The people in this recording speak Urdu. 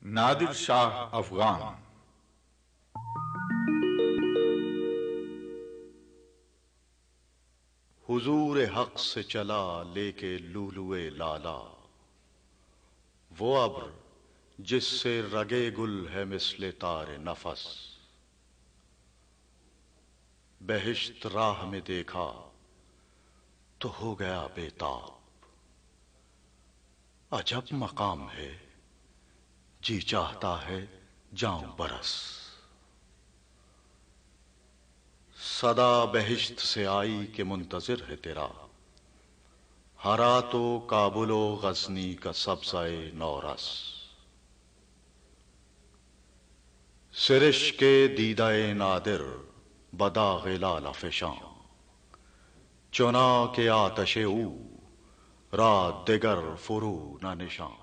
نادر شاہ افغان۔ حضور حق سے چلا لے کے لولوئے لالا، وہ ابر جس سے رگے گل ہے مثل تار نفس۔ بہشت راہ میں دیکھا تو ہو گیا بے تاب، عجب مقام ہے جی چاہتا ہے جاؤں برس۔ صدا بہشت سے آئی کہ منتظر ہے تیرا، ہرات و کابل و غزنی کا سبزہ نورس۔ سرش کے دیدہ نادر بداغ لالہ فشاں، چنا کے آتش او رات دگر فرو نہ نشاں۔